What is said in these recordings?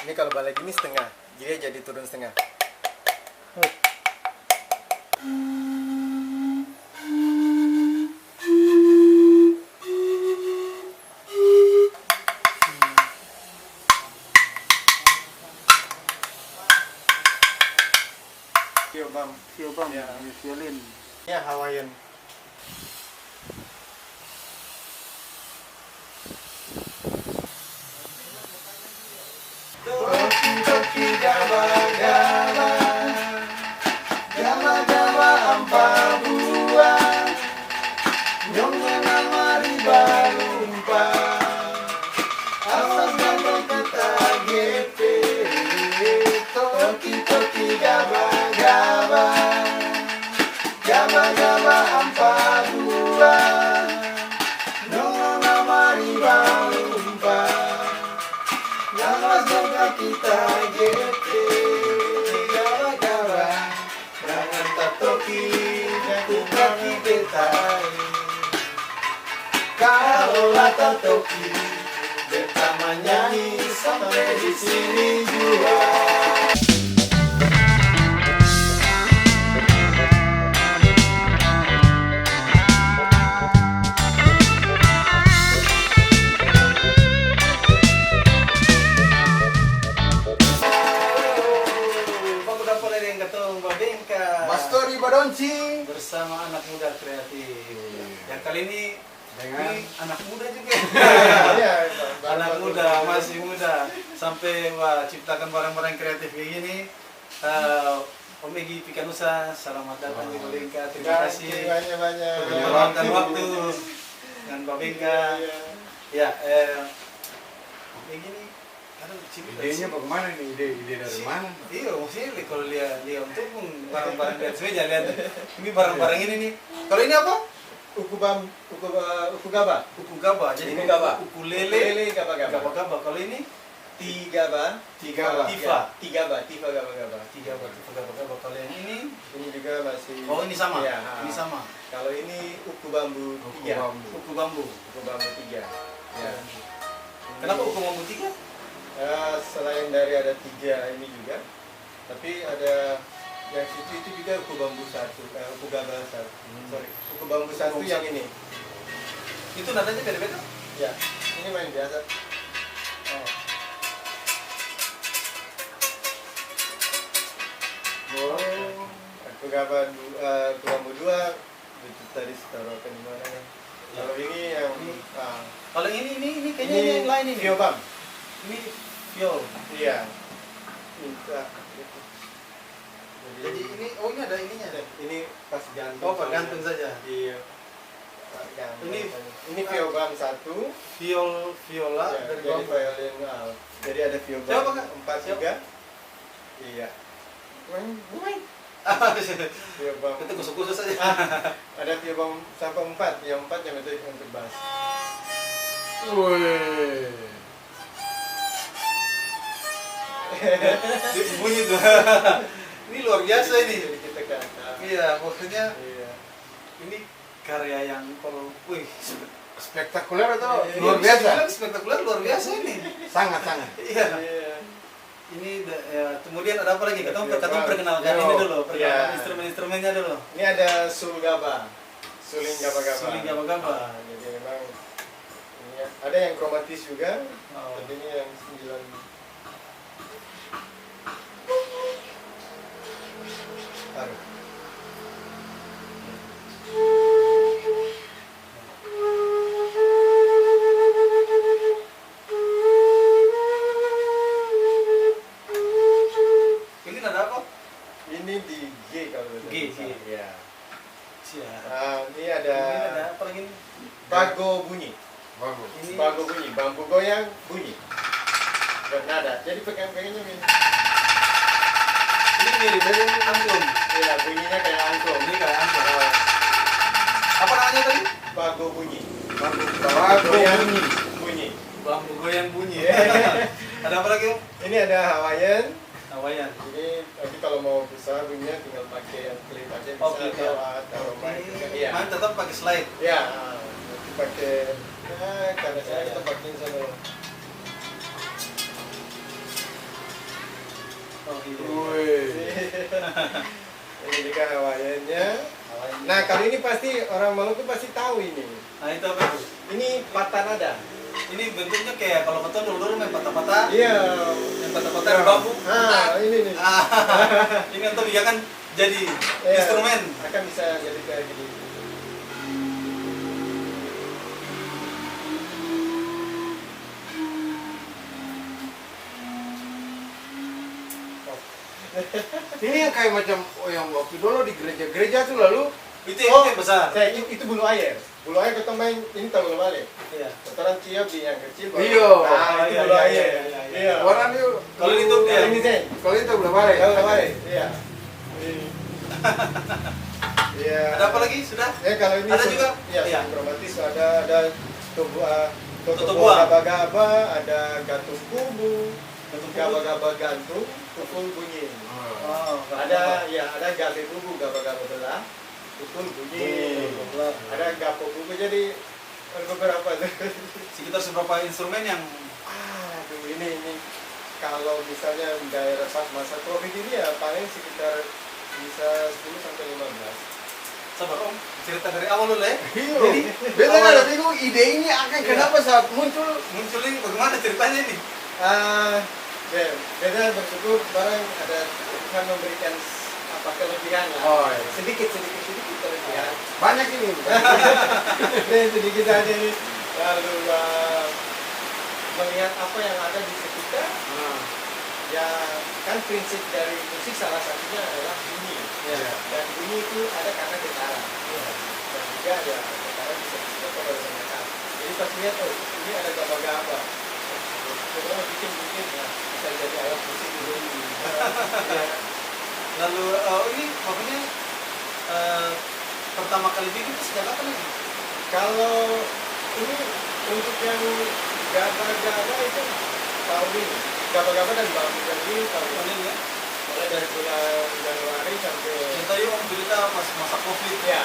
Ini kalau balik ini setengah, dia jadi turun setengah. Viobam, Ya. violin. Ini Hawaiian. Toki toki gaba gaba, gaba gaba ampar bua, nyonga nama riba lumpa, asal gaba kata GP. Toki toki gaba gaba, gaba gaba ampar bua, nyonga nama riba lumpa. Nama surga kita GT Gawa-gawa Jangan tatoki Jatuh kaki betai Kalau tatoki Beta menyanyi Sampai di sini juga. Mastori Badonci Bersama anak muda kreatif. Yang kali ini dengan anak muda juga. ya, Anak muda, masih muda. Sampai ciptakan barang-barang kreatif kayak gini. Om Egi Pikanusa, selamat datang di Babengka. Terima kasih banyak. meluangkan waktu dengan Babengka. Ya, Om Egi nih, aduh, Idenya bagaimana nih? Ide dari mana? Iya, maksudnya kalau lihat untuk barang-barang lihat saja lihat. Ini barang-barang ini nih. Kalau ini apa? Ukugaba. Uku gaba. Jadi Uku gaba. ukulele Gaba-gaba. gaba-gaba. Kalau ini Tigaba. Tifa. Tigaba. Tifa gaba-gaba. tiga gaba-gaba. Kalau yang ini, Ini juga masih. oh ini sama. Ya, Ini sama. Kalau ini uku bambu Uku 3. bambu. Uku bambu. Uku bambu 3. Ya. Kenapa uku bambu 3? Selain dari ada 3 ini juga, tapi ada yang situ itu juga uku bambu 1, uku gaba 1. Sorry, uku bambu 1 bambu yang satu. ini. Itu nadanya beda-beda? Ya, ini main biasa. Oh. Uku gaba uku bambu 2 itu tadi taruhkan di mana nih? Kalau ini yang Kalau ini kayaknya ini yang lain ini. Viobam. Ini viol. Iya. Minta. Jadi ini, oh ini ada ininya. Ini pas gantung. Oh, Pak, gantung saja. Iya. Ini- Ini Viobam 1. Viola Ya, dari jadi bambu. violin jadi ada Viobam Siapa, Kak? 4 Siapa? juga. Iya. Viobam. Itu kusuk-kusuk saja. Ada Viobam sampai 4. Yang 4 yang itu untuk bass. Wih. Bunyi tuh. Ini luar biasa ini. Jadi kita ke atas. Iya, maksudnya Iya. ini karya yang kalau, Spektakuler atau ini luar bisa biasa? dibilang spektakuler, luar biasa ini. Sangat-sangat. Iya. Iya. Ini kemudian ada apa lagi? Kita Viobam. perkenalkan Yo. ini dulu, perkenalkan Iya. instrumen-instrumennya dulu. Ini ada sulgaba. Suling gaba-gaba. Suling gaba-gaba. Jadi memang ini ada yang kromatis juga. Oh. Tapi ini yang 9. Taruh. Ini ada apa? Ini di G kalau G, G. Ya. Siap. Ini Ini ada ada apa lagi? Nih? bago bunyi. Bagus. Ini Bago bunyi, bambu goyang bunyi. Bernada. Jadi pegang-pegangnya ini. ini mirip dari angklung. Ya, bunyinya kayak angklung. Ini kayak angklung. Apa namanya tadi? Bago bunyi. Bagus. Goyang bunyi. Bambu goyang bunyi. Iya. Ada apa lagi, Om? Ini ada Hawaiian. Hawaiian. Jadi nanti kalau mau besar bunyinya tinggal pakai yang klip aja bisa Oh, klip ya. atau mic. Iya. Main tetap pakai slide. Ya, nanti pakai karena saya kita pakai sana. Oh iya. Wih. Ini juga Hawaiiannya. Nah, kalau ini pasti orang Maluku pasti tahu ini. Nah itu apa itu? Ini patanada. Ini bentuknya kayak kalau keton dulu main patah-patah. Iya. Yang patah-patah ada bambu. Ini nih. Ini atau dia kan jadi Iya, instrumen. akan bisa jadi kayak gini. Ini yang kayak macam yang waktu dulu di gereja-gereja tuh lalu Itu yang besar. Itu bulu air. Bulu air kita main ini tahu balik. Iya. Kotoran tiap di yang kecil. Iya. Nah, itu Iya, bulu iya, air. iya, iya. Iya. orang itu Kalau itu Kalau dia. ini Zen. kalau itu belum balik. Tahu balik. Iya. Iya. Ada apa lagi? Sudah? Ya kalau ini Ada juga? Iya, Iya. kromatis ada Toto Toto buah. gaba-gaba, ada gantung kubu, gaba-gaba gantung, pukul bunyi. Oh, Ada gabe bubu, gaba-gaba belah, pukul bunyi. Ada gapo bubu, jadi ada beberapa. sekitar seberapa instrumen yang Aduh, ini kalau misalnya daerah pas masa Covid ini ya paling sekitar bisa 10 sampai 15. sabar Om, cerita dari awal dulu ya. Jadi beta ada bingung ide ini akan kenapa saat muncul Muncul ini bagaimana ceritanya ini? Beda bersyukur barang ada Tuhan memberikan apa kelebihan lah. Oh, iya. sedikit kelebihan. banyak ini. Sedikit aja ini. Lalu melihat apa yang ada di sekitar. Ya kan prinsip dari musik salah satunya adalah bunyi. Ya. Dan bunyi itu ada karena getaran. Dan juga ya getaran bisa disebut pada banyak. Jadi pas lihat ini ada gaba-gaba. Coba bikin ya bisa jadi alat musik dulu. Ya. Lalu ini maksudnya pertama kali bikin itu sejak kapan ini? Kalau ini untuk yang gaba-gaba itu tahun ini. Gaba-gaba dan bambu jadi tahun Tahun ini. ini ya? Mulai dari bulan Januari sampai Yang tadi Om cerita pas masa Covid ya.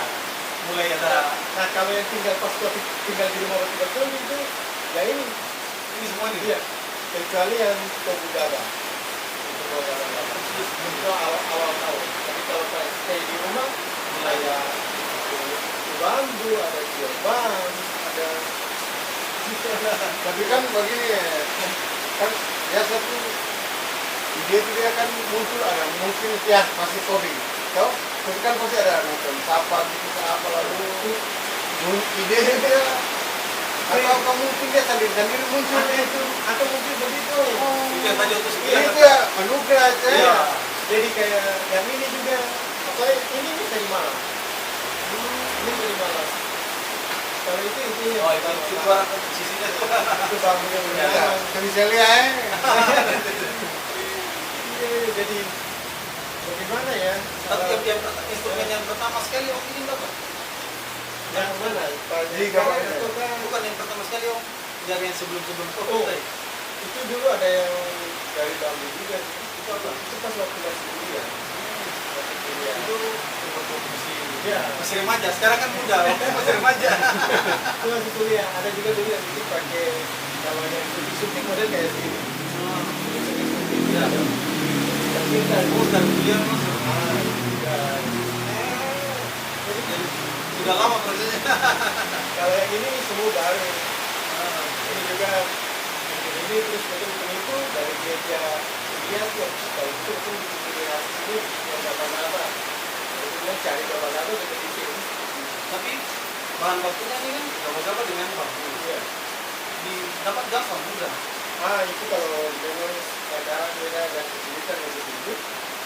mulai ada Nah kalau yang tinggal pas Covid tinggal di rumah betul-betul itu ya ini semua ini. iya. Kecuali yang kobu gaba. Itu kobu gaba. Itu awal tahun. Tapi kalau pas stay di rumah Mulai ada bambu, ada gerbang, ada Tapi kan begini kan biasa tuh ide itu dia kan muncul ada mungkin ya masih coding. Tahu? Tapi kan pasti ada nonton apa gitu apa lalu ide dia atau kamu mungkin dia sendiri muncul itu atau mungkin begitu. Itu yang tadi untuk ini sekitar. itu ya anugerah aja. Iya. Jadi kayak yang ini juga apa ini dari malam. Ini dari malam. Kalau itu intinya. Oh itu barang komposisinya tuh. Itu bambunya Ya, memang. bisa lihat. Iya, jadi bagaimana ya? Tapi yang instrumen yang pertama sekali Om ini berapa? Yang mana? Pak Di Jika gambar itu kan Bukan yang pertama sekali Om, dari yang sebelum Covid Oh. tadi. itu dulu ada yang dari bambu juga. Itu apa? Itu pas waktu masih kuliah. Waktu kuliah. Itu berkomposisi. Iya. Masih remaja, sekarang kan muda, waktu itu masih remaja. Itu masih kuliah. Ada juga dulu yang bikin pakai namanya suntik model kayak gini. Suntik-suntik Iya. yang kita Oh, dan kuliah masuk. Jadi Sudah lama prosesnya. kalau yang ini semua baru. Ini juga ini terus betul itu dari gereja lihat tuh kalau itu pun bikin ini yang apa-apa. Kemudian cari apa-apa untuk bikin. Tapi bahan bakunya ini kan gaba-gaba dengan bambu. Iya. Dapat gampang mudah. Itu kalau memang sekarang beda dan kesulitan yang disebut.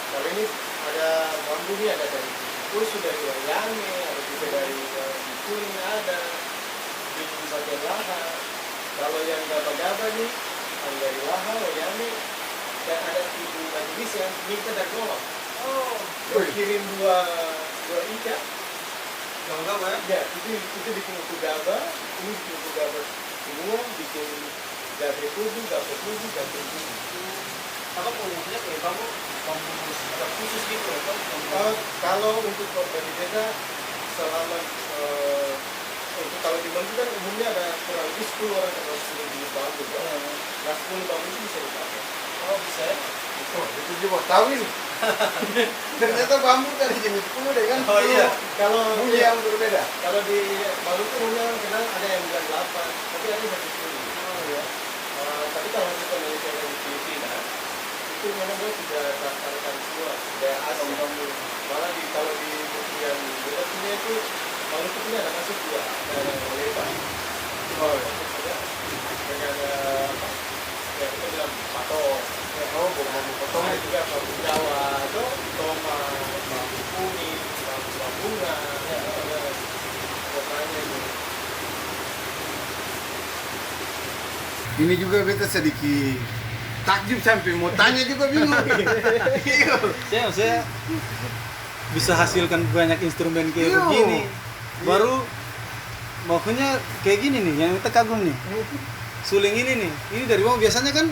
Kalau ini ada bambu nih ada dari kusu dari wayangnya, ada juga dari kuning ada di bagian laha. Kalau yang gaba-gaba nih ada dari laha, wayangnya dan ada ibu majelis yang minta dari Golok. Oh, Dia kirim dua ikat. gaba-gaba ya? Ya, itu bikin uku gaba, ini bikin uku gaba semua, bikin gabe kubu, gabe kubu, gabe kubu. Apa maksudnya kayak bambu ada khusus gitu atau Kalau untuk bagi desa selama untuk kalau di Bambu kan umumnya ada kurang lebih 10 orang atau 10 jenis bambu. Nah 10 bambu itu bisa dipakai. oh bisa ya? Oh, itu juga tahu ini. Ternyata bambu dari jenis kuno dengan Oh iya. Kalau bunyi yang berbeda. kalau di Maluku umumnya kenal ada yang bulan 8, tapi ada yang 10. Oh ya. Tapi kalau kita Indonesia yang di Filipina, itu memang dia sudah daftarkan semua, sudah asing. Malah kalau di buku yang bebas ini itu Maluku ini ada masuk dua, ada yang lebar. Oh, Ada dengan apa? Ya kita bilang pato. oh, bambu potong Ada juga bambu Jawa, atau toma, bambu kuning, bambu bunga, ada pokoknya itu. ini juga beta sedikit takjub sampai mau tanya juga bingung. Iya. Saya bisa hasilkan banyak instrumen kayak Iya. begini. Baru makanya kayak gini nih, yang kita kagum nih. Suling ini nih, ini dari bawah biasanya kan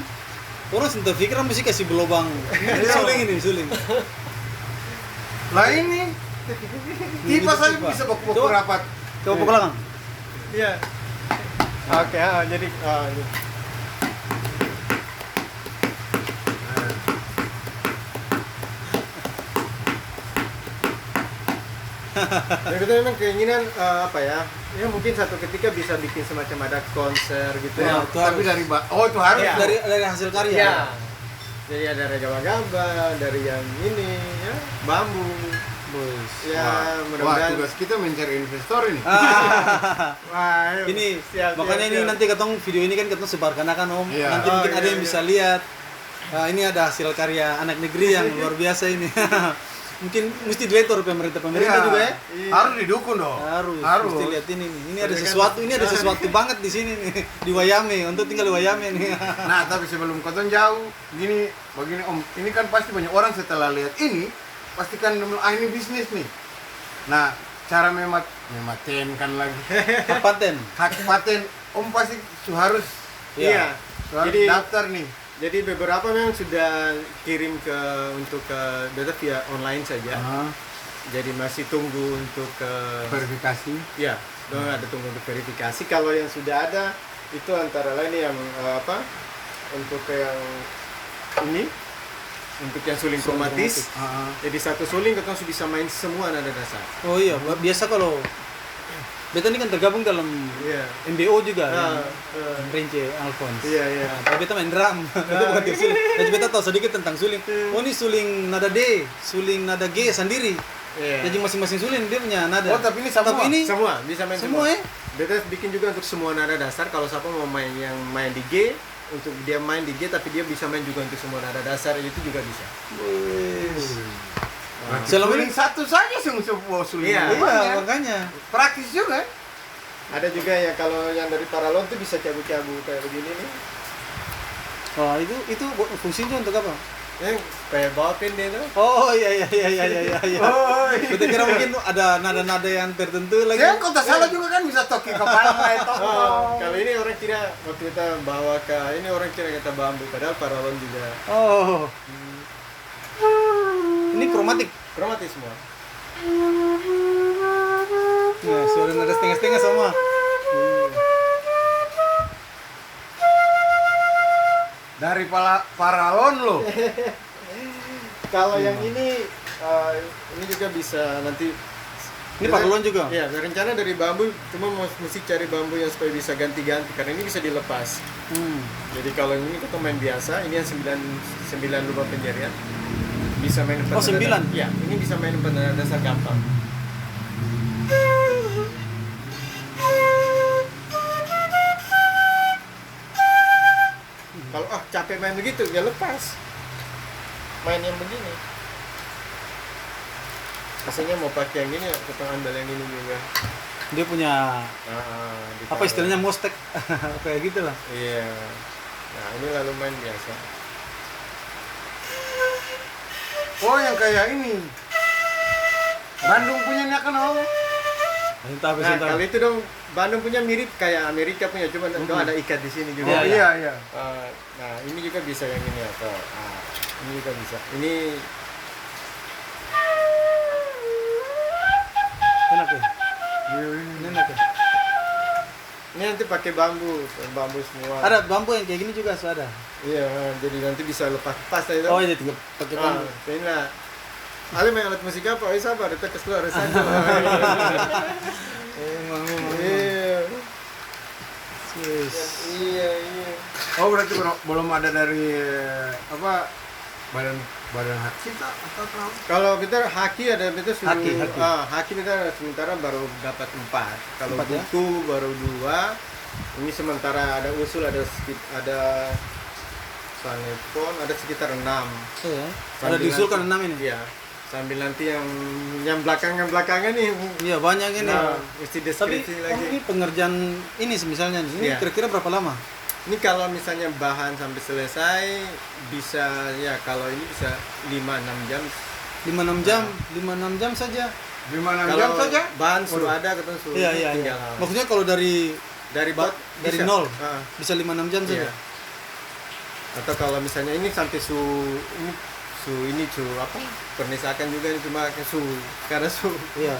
orang sentuh pikir mesti kasih belobang. Suling ini, suling. Lah ini kipas aja Kipas. bisa baku Coba. rapat. Coba ke belakang. Iya. Oke, jadi ya kita memang keinginan apa ya? Ya mungkin satu ketika bisa bikin semacam ada konser gitu Ya, ya. itu Tapi harus. dari oh itu harus. Iya. Dari hasil karya. Iya. Jadi ada Raja Wagaba, dari yang ini ya, bambu. Bos. Ya, Wah, mudah-mudahan. tugas kita mencari investor ini. Wah, ayo. Ini Siap, makanya siap, ini siap. nanti ketong video ini kan ketong sebarkan akan Om. Iya. Nanti Oh, mungkin iya, ada yang iya. bisa lihat. Nah, ini ada hasil karya anak negeri yang luar biasa ini. Mungkin mesti diletor pemerintah Iya. juga ya. Iya. Harus didukung dong. Harus. Mesti lihat ini nih. Ini ada Soalnya kan- sesuatu, ini ada sesuatu banget di sini nih. Di Wayame, untuk tinggal di Wayame nih. Nah, tapi sebelum kotong jauh, gini, begini Om, ini kan pasti banyak orang setelah lihat ini, pasti kan ini bisnis nih. Nah, cara mematenkan lagi Paten. hak paten, Om pasti harus Iya. Jadi daftar nih. Jadi beberapa memang sudah kirim untuk ke data via online saja. Jadi masih tunggu untuk Verifikasi. ya, ada tunggu untuk verifikasi. Kalau yang sudah ada itu antara lain yang apa? Untuk yang ini, untuk yang suling kromatis. Jadi satu suling kita bisa main semua nada dasar. Oh iya, biasa kalau beta ini kan tergabung dalam Iya. MBO juga, Ah, yang Rince Alphonse. Iya, iya. Nah, tapi beta main drum, itu bukan tiap suling. Jadi beta tahu sedikit tentang suling. Oh ini suling nada D, suling nada G sendiri. Iya. Jadi masing-masing suling dia punya nada. Oh, tapi ini sama. Tapi ini Semua bisa main semua ya. Beta bikin juga untuk semua nada dasar. Kalau siapa mau main yang main di G, untuk dia main di G, tapi dia bisa main juga untuk semua nada dasar, itu juga bisa. Selama Suling ini satu saja sebuah suling. Iya. iya, makanya. Praktis juga. Ada juga ya kalau yang dari paralon tuh bisa cabu-cabu kayak begini nih. Oh, itu fungsinya untuk apa? Yang kayak bawa pendek tuh. Oh iya. Oh, iya. Beta kira mungkin ada nada-nada yang tertentu lagi. Ya, kota salah juga kan bisa toki kepala kayak toko. Kalau ini orang kira waktu kita bawa ke ini orang kira kita bambu, padahal paralon juga Oh. Ini kromatik. kromatis semua. Nah, suara nada setengah-setengah sama. Dari paralon loh. Kalau yang ini juga bisa nanti. Ini paralon juga. Iya, rencana dari bambu, cuma mesti cari bambu yang supaya bisa ganti-ganti karena ini bisa dilepas. Jadi kalau ini kita main biasa, ini yang 9 lubang penjarian. Bisa main Oh, 9? Iya, ini bisa main nada dasar gampang. Kalau capek main begitu, ya lepas. Main yang begini. Biasanya mau pakai yang ini, kita ambil yang ini juga. Dia punya apa ditaruh. istilahnya mostek kayak gitu lah. Iya. Nah, ini lalu main biasa. Oh, yang kayak ini. Bandung punya nih kan oh. Entah apa Nah, kalau itu dong Bandung punya mirip kayak Amerika punya, cuma dong ada ikat di sini juga. Iya, Oh, iya, iya. Nah, ini juga bisa yang ini atau ini juga bisa. Ini enak ya. Ini enak ya. Ini nanti pakai bambu semua. Ada bambu yang kayak gini juga ada. Iya, jadi nanti bisa lepas pas itu. Oh iya, tinggal pakai bambu. Ini lah. Ada main alat musik apa? Oh, sabar, kita ke sekolah saja. Emang. Iya. Yes. Iya. Oh berarti belum ada dari apa badan haki atau apa? Kalau kita haki ada kita suruh Haki. haki kita sementara baru dapat 4. Kalau 4 ya? buku baru 2. Ini sementara ada usul ada sanepon ada sekitar 6. Iya. Ada diusulkan 6 ini. Iya. Sambil nanti yang belakangan nih. Iya, banyak ini. Nah, mesti Tapi deskripsi lagi. ini pengerjaan ini misalnya ini Iya. kira-kira berapa lama? Ini kalau misalnya bahan sampai selesai bisa ya kalau ini bisa 5-6 jam. 5-6 jam, 5-6 jam saja. 5-6 Kalau jam saja? bahan sudah ada ketemu suruh Iya. tinggal. Maksudnya kalau dari Dari bot dari bisa. nol Ah, bisa 5-6 jam saja. iya. Atau kalau misalnya ini sampai ini apa? Pernisakan juga ini cuma ke karena Iya.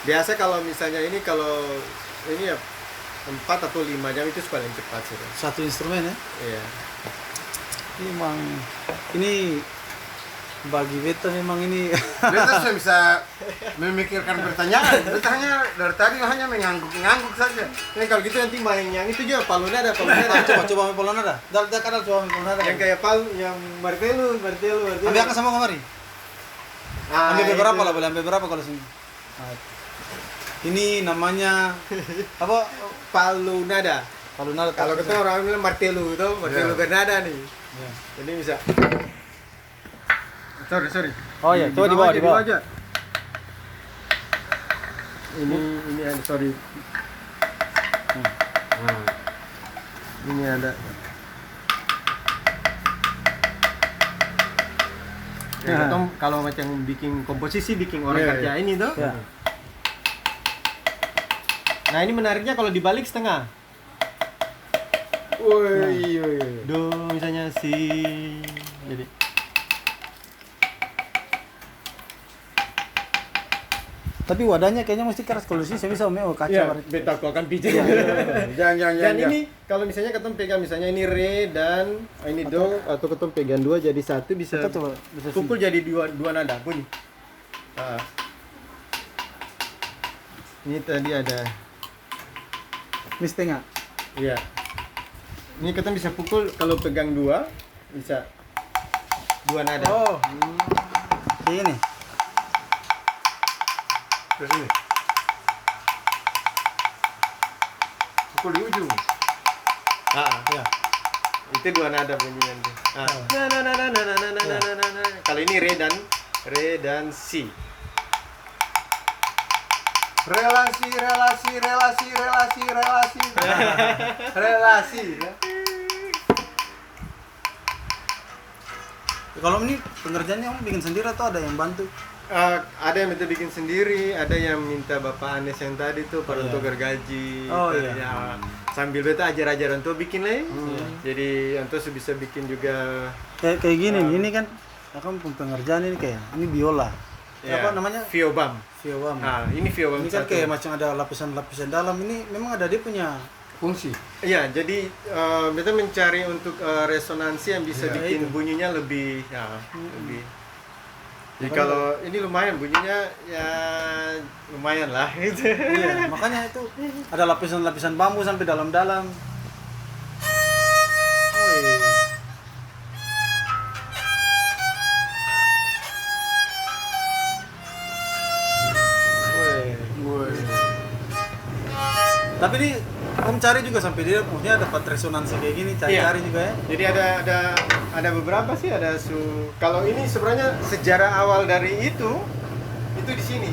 biasa kalau misalnya ini kalau ini ya 4 atau 5 jam itu paling cepat sih. Satu instrumen ya. Iya. Memang ini bagi beta memang ini Beta sudah bisa memikirkan pertanyaan. Beta hanya dari tadi hanya mengangguk saja. Nah, kalau gitu nanti main yang itu juga palu nada. coba main bola nada. Dah kadal coba main bola nada. Yang kayak palu yang martelo. Ambil angkat sama kemari. Ah, Ambil berapa itu. lah, boleh ambil berapa kalau sini. Nah, ini namanya apa? Palu nada. Palu nada. Kalau kita orang bilang martelo itu, martelo Iya. bernada nih. Ya. Jadi bisa. Sorry. Oh iya, coba di bawah. aja. Ini sorry. Ini ada. Ya, ketemu kalau macam bikin komposisi, bikin orang Iya, kerja ini tuh. Ya. Nah ini menariknya kalau dibalik setengah. Woi. Do misalnya si. Jadi. Tapi wadahnya kayaknya mesti keras kalau sini saya bisa kaca. Ya, beta aku akan pijat. Jangan. Dan ini kalau misalnya ketemu pegang misalnya ini re dan ini do atau ketemu pegang 2 jadi 1 bisa Coba, bisa pukul jadi dua nada bunyi. Ah. Ini tadi ada ini setengah. iya. Ini ketemu bisa pukul kalau pegang 2 bisa 2 nada. Oh. Kayak ini. Ke sini. Pukul di ujung. Ya. Itu 2 nada bunyinya nanti. Na. Kalau ini re dan si. Relasi. Ya. Kalau ini pengerjaannya kamu bikin sendiri atau ada yang bantu? Ada yang minta bikin sendiri, ada yang minta Bapak Anes yang tadi tuh para untuk gergaji. Oh, iya. Ya, sambil beta ajar untuk bikin lah. Jadi untuk bisa bikin juga. Kayak gini nih, ini kan akan pengerjaan ini kayak ini biola. Ya, Apa namanya? Viobam. Viobam. Nah, ini Viobam Ini kan satu. kayak macam ada lapisan-lapisan dalam. Ini memang ada dia punya Fungsi. Iya, jadi beta mencari untuk resonansi yang bisa Ya, bikin itu. bunyinya lebih lebih. Jadi kalau ini lumayan bunyinya ya lumayan lah gitu. iya, makanya itu ada lapisan-lapisan bambu sampai dalam-dalam. Woi. Woi. Tapi ini om cari juga sampai dia maksudnya dapat resonansi kayak gini, cari-cari juga ya. Jadi ada beberapa sih kalau ini sebenarnya sejarah awal dari itu di sini.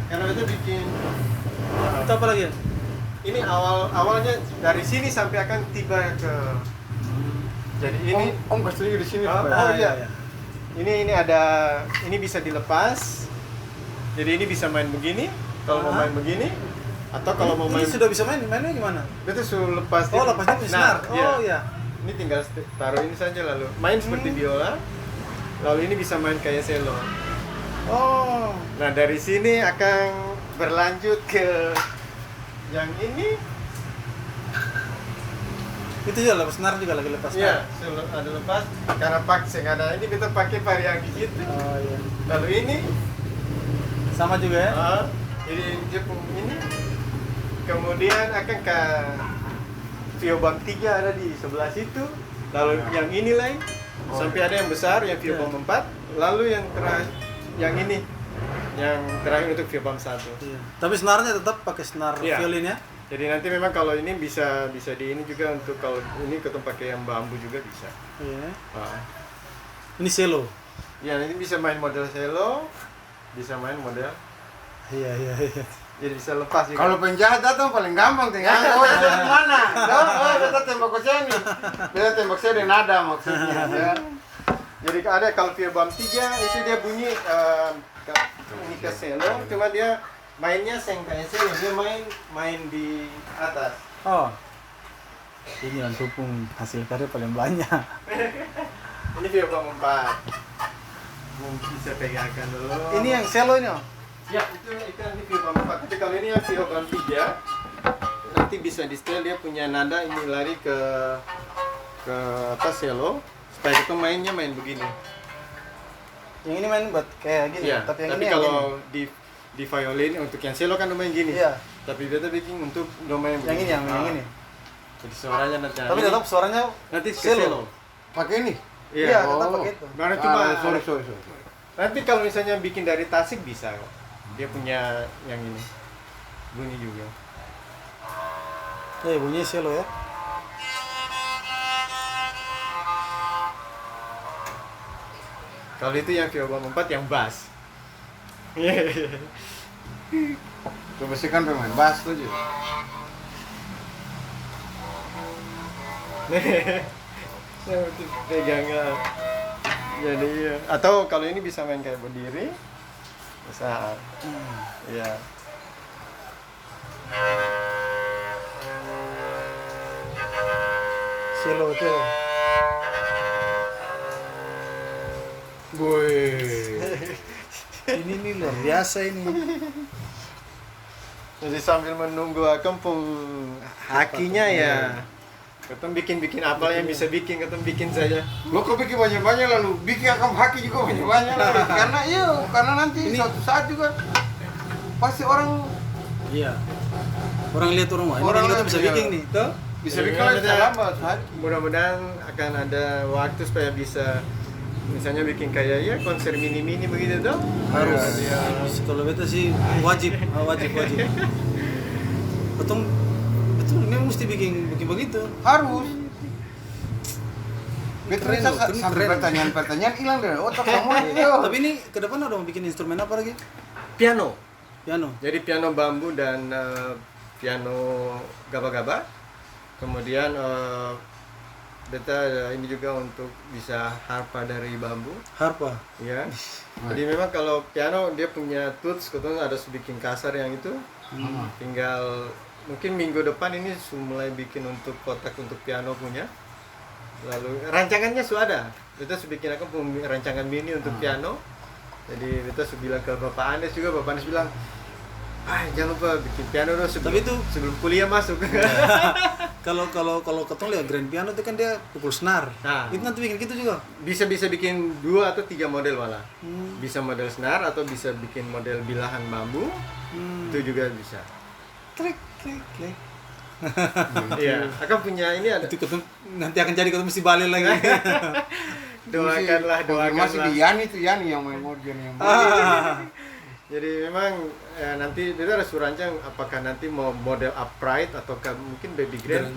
Karena itu bikin Itu apa lagi ya? ini awalnya dari sini sampai akan tiba ke jadi ini Om kasih di sini. Oh, Pak. iya. Ini ada ini bisa dilepas. Jadi ini bisa main begini kalau mau main begini atau kalau mau Ini main sudah bisa mainnya gimana? itu suruh lepas Oh, lepasnya ke senar. Oh, iya. Ini tinggal taruh ini saja lalu main seperti biola. Lalu ini bisa main kayak cello. Oh. Nah, dari sini akan berlanjut ke yang ini Itu juga lepas senar juga lagi lepas Iya, senar. ada lepas karena pakai ada ini kita pakai varian di situ. Oh iya. Lalu ini Sama juga ya? jadi dia ini kemudian akan ke Viobam 3 ada di sebelah situ. Lalu yang ini lain sampai ada yang besar yang Viobam 4, lalu yang terakhir yang ini yang terakhir untuk Viobam 1. Iya. Tapi senarnya tetap pakai senar Iya. violin ya? Jadi nanti memang kalau ini bisa di ini juga untuk kalau ini ketemu pakai yang bambu juga bisa. Iya. Ah. Ini cello. Ya ini bisa main model cello, bisa main model, Iya. jadi bisa lepas juga. Kalau penjahat datang paling gampang tinggal. Oh, itu di mana? Oh, kita tembak ke sini. Dia tembak saya di nada maksudnya. Ya. Jadi ada kalau Viobam 3 itu dia bunyi ini ke cello, cuma dia mainnya kayak cello, dia main di atas. Oh. Ini yang tupung hasil karya paling banyak. Ini Viobam 4. Mungkin bisa pegangkan dulu. Ini yang cello ini, oh. Ya, itu nanti Viobam 4. Tapi kalau ini yang Viobam 3 nanti bisa di setel dia punya nada ini lari ke atas cello supaya kita mainnya main begini. Yang ini main buat kayak gini, Iya, tapi yang tapi ini kalau di violin untuk yang cello kan domain gini. Iya. Tapi beta bikin untuk domain yang ini yang ini. Jadi suaranya nanti. Tapi tetap suaranya nanti ke cello. cello. Pakai ini. Iya, tetap pakai itu. Karena cuma sorry. nanti kalau misalnya bikin dari tasik bisa kok. Dia punya yang ini. Bunyi juga. Bunyinya cello ya. Kalau itu yang Viobam 4 yang bass. Coba sih kan pemain bass tuh aja. Pegangan. Jadi atau kalau ini bisa main kayak berdiri. Bisa. Iya. Cello itu. Woi. Ini nih luar biasa ini. Jadi sambil menunggu akan pun hakinya ya. Ketemu bikin apa yang bisa bikin, ketemu bikin saja. Lo kok bikin banyak-banyak lalu bikin akan haki juga banyak-banyak lalu. Karena nanti suatu saat juga pasti orang Iya. Orang lihat orang wah, ini Orang kita lihat, bisa iya. bikin nih, tuh. bisa Iya, bikin lagi ada. lambat haki. Mudah-mudahan akan ada waktu supaya bisa misalnya bikin kayak ya konser mini-mini begitu tuh. Harus. Iya. Kalau beta sih wajib. Betul memang mesti bikin begitu. Harus. Betul Keren loh, sampai keren. pertanyaan hilang dari otak semua itu. Tapi ini ke depan udah mau bikin instrumen apa lagi? Piano. Piano. Jadi piano bambu dan piano gaba-gaba. Kemudian beta ada ini juga untuk bisa harpa dari bambu. Harpa. Ya. Jadi memang kalau piano dia punya tuts, kebetulan ada sedikit kasar yang itu. Tinggal mungkin minggu depan ini mulai bikin untuk kotak untuk piano punya. Lalu rancangannya sudah ada. Kita sudah bikin rancangan mini untuk piano. Jadi kita sudah bilang ke Bapak Anes juga, Bapak Anes bilang, jangan lupa bikin piano dong Tapi itu sebelum kuliah masuk. kalau ketong lihat grand piano itu kan dia pukul senar. Nah. Itu nanti bikin gitu juga. Bisa bikin 2 atau 3 model malah. Bisa model senar atau bisa bikin model bilahan bambu. Itu juga bisa. Klik. Iya, akan punya ini ada. Itu nanti akan jadi ketemu mesti balik lagi. Doakanlah. Masih di Yani yang main organ yang Jadi memang nanti kita harus rancang apakah nanti mau model upright atau mungkin baby grand.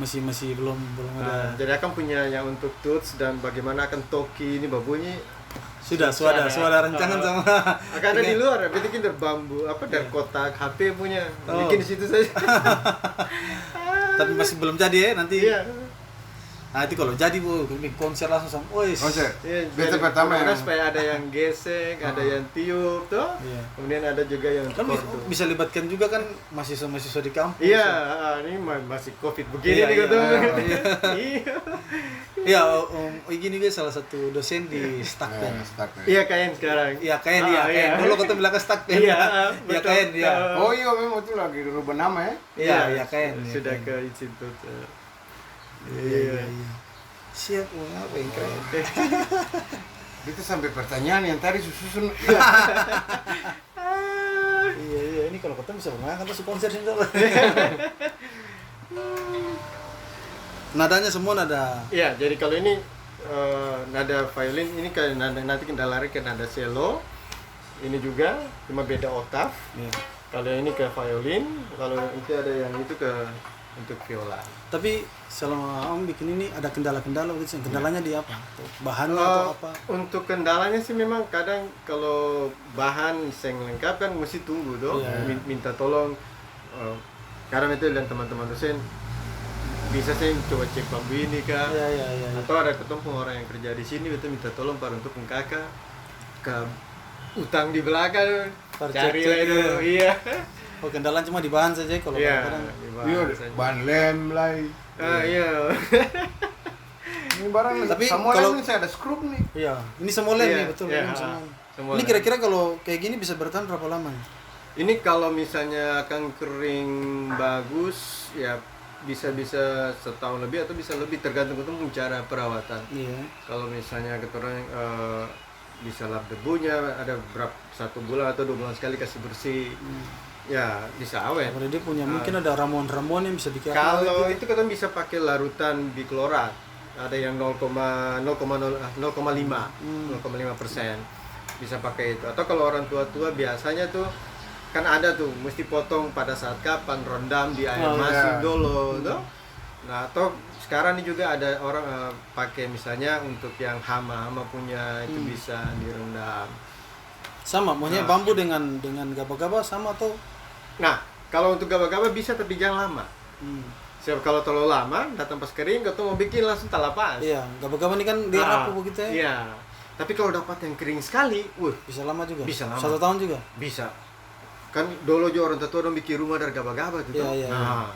Masih belum ada. Jadi akan punya yang untuk tuts dan bagaimana akan toki ini babunyi. Sudah rancangan sama. Akan ada di luar, bikin dari bambu dari kotak HP punya. Bikin di situ saja. Tapi masih belum jadi ya nanti. Iya. Nah itu kalau jadi bikin konser langsung sama. konser. Iya, Beta jadi pertama ada yang supaya ada yang gesek, ada yang tiup tuh. Iya. Kemudian ada juga yang Kan kordu. bisa libatkan juga kan mahasiswa di kampus. Iya, ini masih Covid begini Iya, nih iya. gitu. Iya. Iya. Iya, gini guys, salah satu dosen di Stakpen. Iya kain sekarang. Iya, kain Ah, dia, kain. iya. Dulu ketemu bilang Stakpen. Iya, Iya, betul. kain dia. Oh iya, memang itu lagi rubah nama ya. Iya, kain. Sudah Iya, ke institut. Iya. Siap, apa yang keren. Itu sampai pertanyaan yang tadi susun. Iya, ini kalau ketemu bisa mengakan terus konser sih. Nadanya semua nada. Iya, jadi kalau ini nada violin ini kayak nada, nanti kita lari ke nada cello. Ini juga cuma beda oktav. Iya. Kalau yang ini ke violin, kalau itu ada yang itu ke untuk viola. Tapi selama Om bikin ini ada kendala-kendala gitu. Kendalanya di apa? Bahannya atau apa? Untuk kendalanya sih memang kadang kalau bahan seng lengkap kan mesti tunggu tuh, Iya. minta tolong. Karena itu dan teman-teman dosen bisa saya coba cek bambu ini kah? Iya. Atau ada ketemu orang yang kerja di sini, betul minta tolong Pak untuk kakak ke utang di belakang, cari Cek-cek, itu, iya. Oh, kendala cuma di bahan saja kalau Iya, kadang-kadang. di Iya, bahan saja. bahan lem lah. Iya. Ini barang Tapi semua kalau- lem ini saya ada skrup nih. Iya, ini semua lem Iya, nih, betul. iya, Lem semua. semua Ini lem. kira-kira kalau kayak gini bisa bertahan berapa lama? Ini kalau misalnya akan kering bagus, ya bisa setahun lebih atau bisa lebih tergantung cara perawatan. Iya. Kalau misalnya keturun bisa lap debunya, ada berapa 1 bulan atau 2 bulan sekali kasih bersih, ya bisa awet. Kalau dia punya mungkin ada ramuan-ramuan yang bisa bikin Kalau itu kita bisa pakai larutan biklorat, ada yang 0,5%, bisa pakai itu. Atau kalau orang tua-tua biasanya tuh kan ada tuh mesti potong pada saat kapan, rendam di air Oh, masin iya. dulu, tuh. Nah, atau sekarang ini juga ada orang pakai misalnya untuk yang hama punya itu bisa direndam. sama, maksudnya Nah. bambu dengan gaba-gaba sama atau Nah, kalau untuk gaba-gaba bisa tapi jangan lama. Siap kalau terlalu lama, datang pas kering, kita mau bikin langsung tak lepas. iya, gaba-gaba ini kan dia Ah, rapuh begitu ya. Iya. Tapi kalau dapat yang kering sekali, Bisa lama juga. Bisa lama. 1 tahun juga. bisa. Kan dulu juga orang tua orang bikin rumah dari gaba-gaba tuh. Iya, toh. iya, Nah,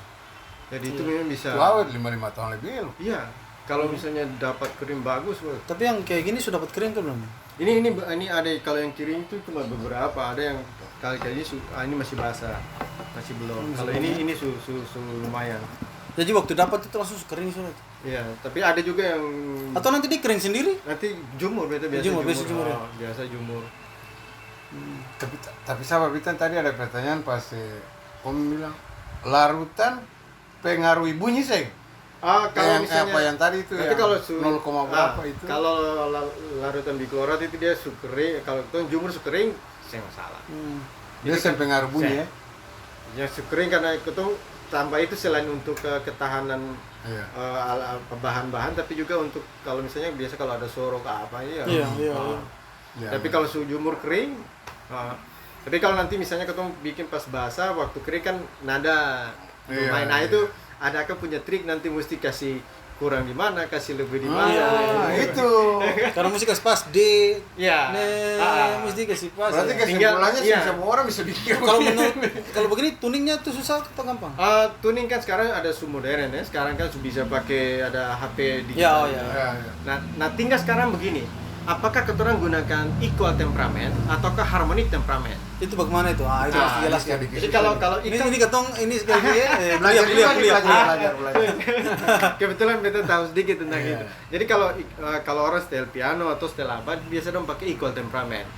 jadi itu memang bisa. Itu awet 5 tahun lebih loh. Iya. Kalau misalnya dapat kering bagus, wah. Tapi yang kayak gini sudah dapat kering kan belum? Ini ada kalau yang kering itu cuma beberapa, ada yang kali-kali ini masih basah, masih belum. Kalau ini su lumayan. Jadi waktu dapat itu langsung kering sudah. Iya, tapi ada juga yang Atau nanti dia kering sendiri? nanti jumur biasa Jumur, biasa jumur, ya? biasa jumur. Tapi sama Bitan tadi ada pertanyaan pas Om bilang larutan pengaruhi bunyi seng. Kalau Yang misalnya apa yang tadi itu nanti yang kalau 0, berapa itu? Kalau larutan biklorat itu dia sukering, kalau itu jumur sukering, saya masalah. Dia seng pengaruh bunyi ya. Ya sukering karena itu tambah itu selain untuk ketahanan Iya. bahan-bahan, tapi juga untuk kalau misalnya biasa kalau ada sorok apa ya. Iya. Ya, Tapi kalau jumur kering, tapi kalau nanti misalnya ketemu bikin pas basah, waktu kering kan nada Iya, main. Nah iya. itu ada kan punya trik nanti mesti kasih kurang di mana, kasih lebih di Ah, mana. itu. Karena mesti kasih pas D. Ya. Mesti kasih pas. Berarti ya. kesimpulannya Iya. semua orang bisa bikin. Kalau begini tuningnya tuh susah atau gampang? Tuning kan sekarang ada modern ya. Sekarang kan bisa pakai ada HP Ya, digital. oh ya. Ya, ya. Nah, tinggal sekarang begini. Apakah keturang gunakan equal temperamen ataukah harmonic temperamen? Itu bagaimana itu? Itu harus dijelaskan. Jadi kalau Ini equal, ketong ini sekali ya. Belajar Kuliah. belajar. kebetulan beta tahu sedikit tentang Iya. itu. Jadi kalau orang setel piano atau setel apa biasa dong pakai equal temperamen.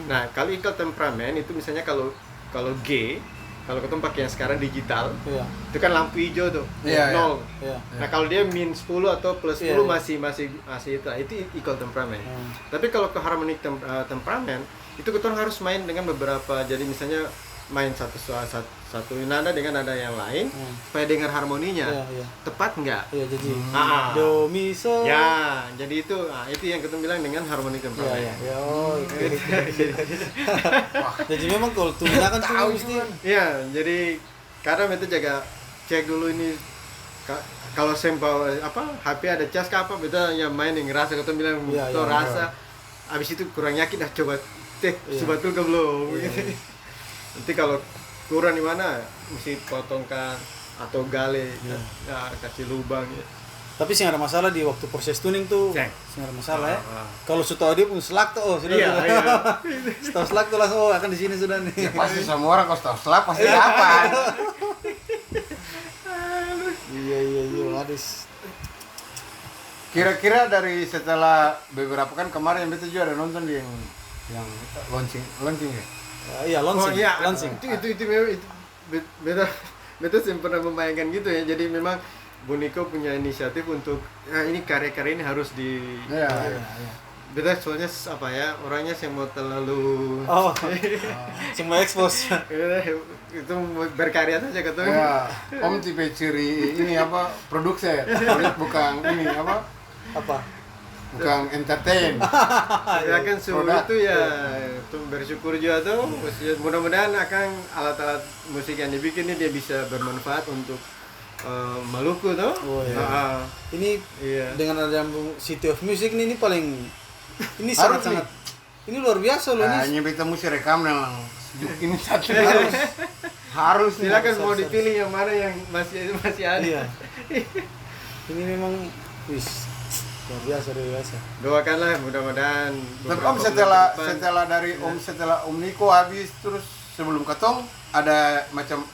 Nah, kalau equal temperamen itu misalnya kalau G, kalau ketemu pakai yang sekarang digital, Iya. itu kan lampu hijau tuh, Iya, 0. Iya. Nah, kalau dia min 10 atau plus 10 Iya, masih itu equal temperamen. Hmm. Tapi kalau ke harmonic temperamen, itu kita harus main dengan beberapa, jadi misalnya main satu nada dengan nada yang lain supaya dengar harmoninya. Iya. Tepat nggak? Iya, jadi Ah. do mi so. Ya, jadi itu yang kita bilang dengan harmonic Iya, temperamen. iya. Ya, oh, itu. Jadi memang kalau tuningnya kan cuma mesti Iya, jadi kadang itu jaga cek dulu ini kalau sembau HP ada cas ke apa beda yang main yang ngerasa kita bilang Iya, tuh iya, rasa habis itu kurang yakin coba cek sebetul ke belum. Nanti kalau kurang di mana mesti potongkan atau gale kasih lubang ya. Tapi sih nggak ada masalah di waktu proses tuning tuh. Cek. Sih nggak ada masalah ya. Ah. Kalau sudah dia pun selak tuh, oh sudah. Iya, sudah. iya. Setelah selak tuh langsung oh akan di sini sudah nih. Ya pasti semua orang kalau tahu selap pasti dapat. Iya, hadis. Kira-kira dari setelah beberapa kan kemarin beta juga ada nonton di yang launching ya. Iya, launching. Oh iya, launching. itu memang itu beta sih pernah membayangkan gitu ya. Jadi memang Boniko punya inisiatif untuk ini karya-karya ini harus di Iya. beta soalnya apa ya orangnya yang mau terlalu Oh. Semua expose. itu berkarya saja katanya. Ya, Om tipe ciri ini apa produksi bukan ini apa Apa? bukan entertain. Ya kan semua Produk. itu ya tuh bersyukur juga tuh. Mudah-mudahan akan alat-alat musik yang dibikin ini dia bisa bermanfaat untuk Maluku tuh. Oh, iya. Ini Iya. dengan ada City of Music ini paling ini Harus sangat-sangat ini luar biasa loh Hanya ini. beta mesti rekam yang ini satu harus nih. Silakan mau dipilih yang mana yang masih ada. Iya. Ini memang wis luar biasa. Doakanlah mudah-mudahan. Tapi beberapa Om bulan setelah ke depan. setelah dari Om setelah Om Niko habis terus sebelum ketong ada macam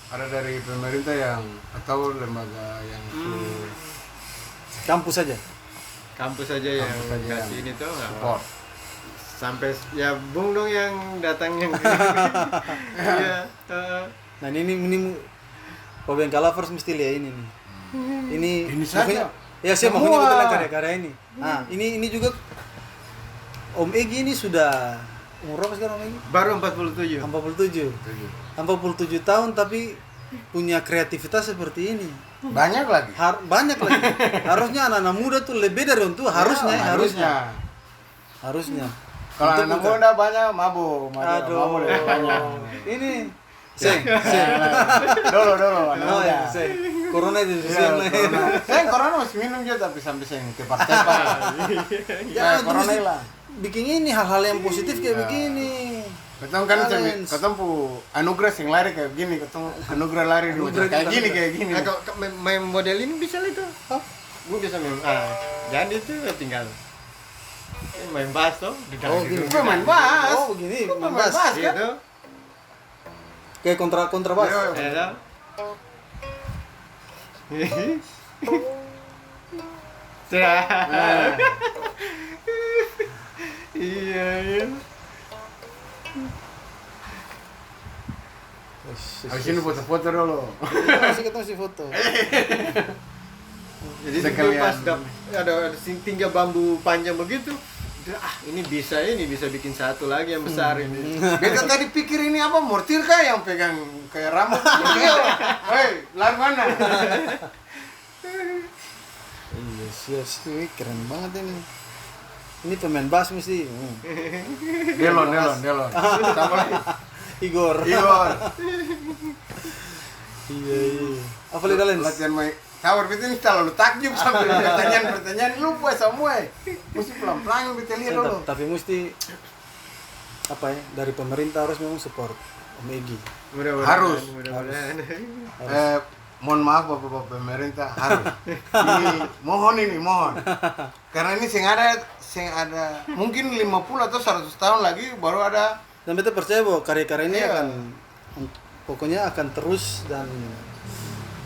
ada dari pemerintah yang atau lembaga yang Kampus saja. kampus aja yang Kampus aja kasih yang ini tuh nggak support. sampai ya Bung dong yang datang yang iya Nah ini Pabengka Lovers mesti lihat ini nih. Ini saja. Ya saya Semua. makanya betul karya-karya ini. Nah ini juga Om Egi ini sudah umur berapa sekarang Om Egi? baru 47 47 tahun tapi punya kreativitas seperti ini. Banyak lagi. Banyak lagi. Harusnya anak-anak muda tuh lebih dari orang tua. Harusnya. Kalau Itu anak bukan. muda banyak mabuk, Aduh. banyak. Ini Seng. Dolo anak Oh muda. ya, Seng. Corona itu Iya, Seng. corona. Saya corona masih minum juga tapi sampai saya tepar-tepar. Ya, corona terus hilang. bikin ini hal-hal yang positif kayak begini. Ketemu kan Balance. ketemu anugerah sing lari kayak gini, ketemu anugerah lari dulu Anugerah kayak gini. nah, kalau main model ini bisa lah itu gue bisa main jadi itu tinggal main bass tuh di Oh, gini. Gue main bass. Oh, begini, Gue main main bass. bass kan? gitu Kayak kontrabas. Iya. ya iya Habis ini foto-foto dulu. Masih ketemu si foto. jadi Sekalian. itu pas ada tinggal bambu panjang begitu ini bisa bikin satu lagi yang besar ini Beta tadi pikir ini apa mortir kah yang pegang kayak rambut. Hei, lari mana? Iya, yes. Wih, keren banget ini. Ini pemain bass mesti. Delon. Siapa lagi? Igor. Igor. Iya. Apa lagi kalian? Latihan main tower beta ini terlalu takjub sampai pertanyaan lupa semua. Mesti pelan-pelan beta lihat dulu. Tapi mesti apa ya? Dari pemerintah harus memang support Om Egi. Harus. mudah-mudahan Mohon maaf Bapak pemerintah harus. Mohon. Karena ini sing ada mungkin 50 atau 100 tahun lagi baru ada. Dan beta percaya bahwa karya-karya ini Iya. akan pokoknya akan terus dan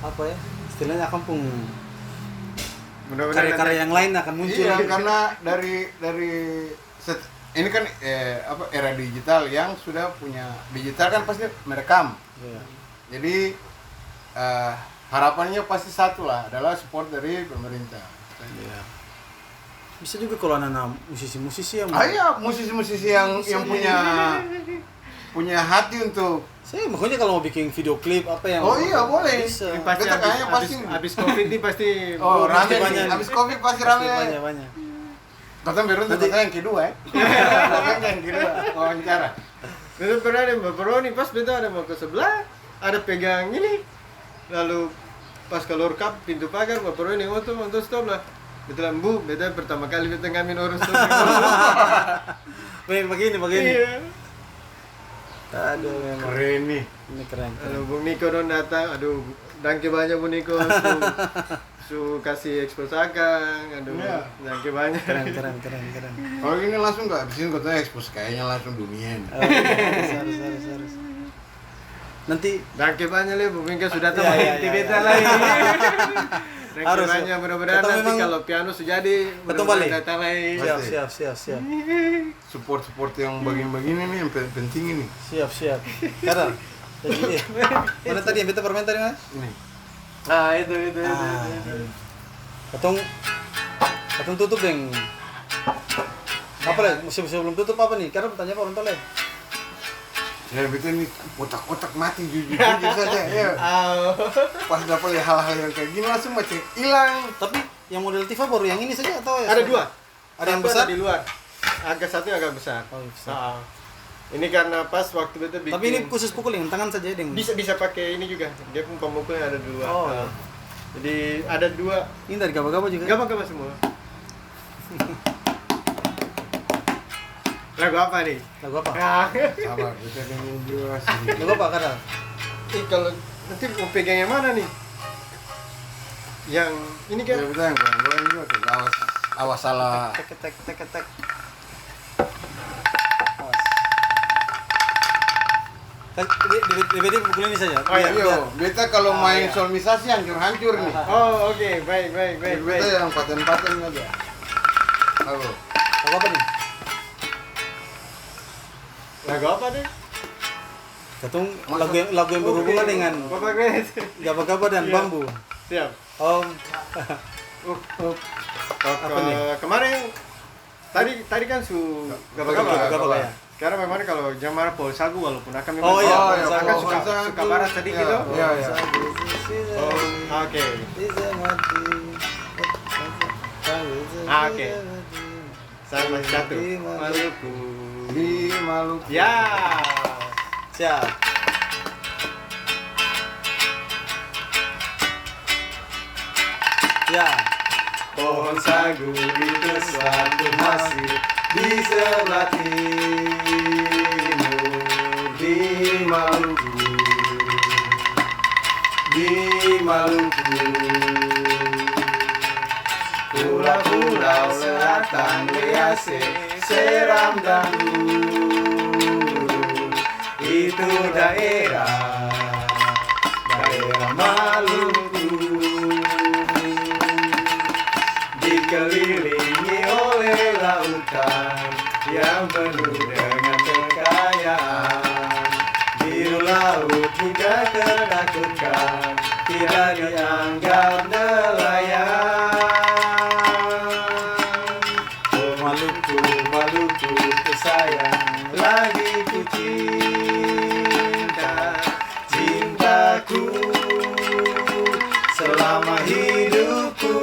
apa ya? Istilahnya akan pun mudah-mudahan karya-karya yang lain akan muncul. Iya, karena dari ini kan era digital yang sudah punya digital kan pasti merekam. Iya. Jadi harapannya pasti satu lah adalah support dari pemerintah. Iya. Bisa juga kalau anak-anak musisi-musisi yang Iya, musisi-musisi yang punya hati untuk saya makanya kalau mau bikin video klip apa yang Oh iya, boleh. Bisa. ini pasti Beta kayaknya habis covid ini pasti rame banyak nih. nih. Habis Covid pasti Pasti rame. banyak. Kata Berun Nanti- yang kedua ya. Kata yang kedua wawancara. Itu pernah ada Mbak Peroni pas beta ada mau ke sebelah ada pegang ini lalu pas keluar kap pintu pagar Mbak Peroni untuk stop lah beta bilang bu beta pertama kali beta ngamin urus tuh Begini. iya Aduh, memang. Keren nih. Ini keren. lalu Bung Niko dong datang aduh dangke banyak Bung Niko su kasih expose akang, aduh, Iya. nangke banyak. Keren. Kalau ini langsung nggak, di sini katanya expose kayaknya langsung dunia ini. Oh, harus. Nanti Nangke banyak le, Bu Bingka sudah Iya, teman iya, di iya, beta iya. lagi. Nangke Harus, banyak, mudah-mudahan atau nanti memang- kalau piano sudah jadi, Betul balik. datang lagi. siap. Support yang begini-begini nih yang penting ini. Siap. Karena jadi mana tadi yang beta permain tadi Mas? Ini. Nah, itu. Katong tutup deng. Apa lagi? Sebelum tutup apa nih? Karena bertanya Pak orang toleh. Ya betul ini otak-otak mati jujur saja ya. Pas dapat hal-hal yang kayak gini langsung macam hilang. Tapi yang model Tifa baru yang ini saja atau ya? Ada dua. Ada yang Satu besar? di luar. Satu agak besar. Oh, besar. Ah. Ini karena pas waktu itu bikin. Tapi ini khusus pukul yang tangan saja deng. bisa pakai ini juga. Dia pun pemukulnya ada dua. Oh, Ah. iya. Jadi ada dua. Ini dari gaba-gaba juga. Gapa semua. Lagu apa nih? Lagu apa? Sabar, kita dengerin juga sih. Lagu apa kadang? Kalau nanti mau pegang yang mana nih? Yang ini kan? Ya betul yang goyang juga tuh. Awas salah. Tek. DVD pukul ini saja. Oh, iya. Yo, beta kalau main iya. solmisasi hancur-hancur nih. Oh, oke. Baik. Beta yang paten-paten aja. Halo. Lagu apa nih? Lagu apa nih? Katong lagu yang berhubungan dengan Bapak Gret. gaba-gaba dan Iya. bambu. Siap. Om. Apa nih? Kemarin tadi kan su Gaba-gaba gaba-gaba. ya. Karena memang kalau zaman Paul Sagu walaupun akan Oh, iya, memang Paul akan Sagu. suka barat sedikit Iya, tuh. iya. Oke. Oke. Sama satu. Maluku. Di Maluku. Ya. Siap. Ya. Pohon sagu itu suatu masih di sebelah timur di Maluku. Di Maluku. Pulau-pulau selatan Riase, Seram dan Hulu. Itu daerah Maluku. Dikelilingi oleh lautan yang penuh dengan kekayaan. Biru laut juga menakutkan, tidak dianggap nelayan. Oh Maluku, Maluku ku sayang, lagi ku cinta, cintaku selama hidupku.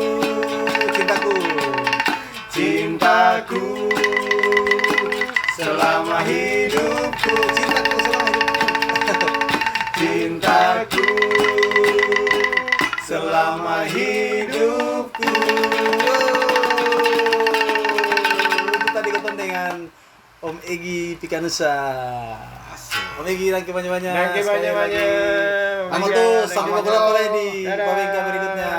Cintaku selama hidupku. Cintaku selama hidupku. Itu tadi ketemu dengan Om Egi Pikanusa. Om Egi, thank you banyak-banyak. Thank you Sekali banyak-banyak. lagi. Kamu tuh sampai berapa di Pabengka berikutnya.